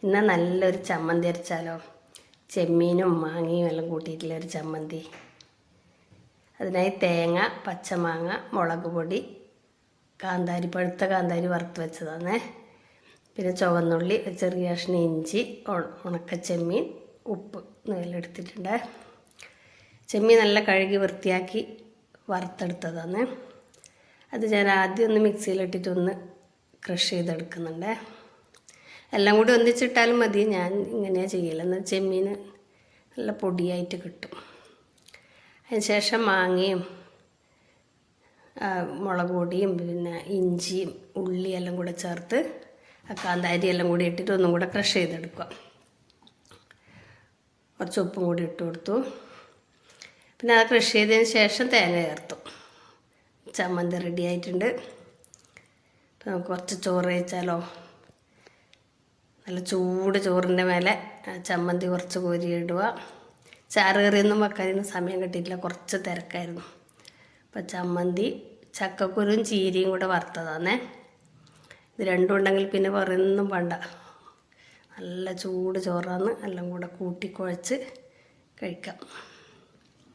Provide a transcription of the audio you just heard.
ഇന്ന് നല്ലൊരു ചമ്മന്തി അരച്ചാലോ? ചെമ്മീനും മാങ്ങയും എല്ലാം കൂട്ടിയിട്ടുള്ളൊരു ചമ്മന്തി. അതിനായി തേങ്ങ, പച്ചമാങ്ങ, മുളക് പൊടി, കാന്താരി, പഴുത്ത കാന്താരി വറുത്ത് വെച്ചതാണ്. പിന്നെ ചുവന്നുള്ളി, ചെറിയ കഷ്ണം ഇഞ്ചി, ഉണക്കച്ചെമ്മീൻ, ഉപ്പ് എന്നെല്ലാം എടുത്തിട്ടുണ്ട്. ചെമ്മീൻ നല്ല കഴുകി വൃത്തിയാക്കി വറുത്തെടുത്തതാണ്. അത് ഞാൻ ആദ്യം ഒന്ന് മിക്സിയിലിട്ടിട്ടൊന്ന് ക്രഷ് ചെയ്തെടുക്കുന്നുണ്ട്. എല്ലാം കൂടി ഒന്നിച്ചിട്ടാലും മതി, ഞാൻ ഇങ്ങനെയാണ് ചെയ്യല്. എന്നാൽ ചെമ്മീൻ നല്ല പൊടിയായിട്ട് കിട്ടും. അതിന് ശേഷം മാങ്ങയും മുളക് പൊടിയും പിന്നെ ഇഞ്ചിയും ഉള്ളിയെല്ലാം കൂടെ ചേർത്ത് കാന്താരി എല്ലാം കൂടി ഇട്ടിട്ട് ഒന്നും കൂടെ ക്രഷ് ചെയ്തെടുക്കുക. കുറച്ച് ഉപ്പും കൂടി ഇട്ട് കൊടുത്തു. പിന്നെ അത് ക്രഷ് ചെയ്തതിന് ശേഷം തേങ്ങ ചേർത്തു. ചമ്മന്തി റെഡി ആയിട്ടുണ്ട്. അപ്പോൾ നമുക്ക് കുറച്ച് ചോറ് കഴിച്ചാലോ? നല്ല ചൂട് ചോറിൻ്റെ മേലെ ചമ്മന്തി കുറച്ച് കോരിയിടുക. ചാറ് കറിയൊന്നും വെക്കാനൊന്നും സമയം കിട്ടിയിട്ടില്ല, കുറച്ച് തിരക്കായിരുന്നു. അപ്പോൾ ചമ്മന്തി ചക്കക്കുരും ചീരയും കൂടെ വറുത്തതാണേ. ഇത് രണ്ടും ഉണ്ടെങ്കിൽ പിന്നെ പറയുന്നൊന്നും വേണ്ട. നല്ല ചൂട് ചോറാണ്, എല്ലാം കൂടെ കൂട്ടി കുഴച്ച് കഴിക്കാം.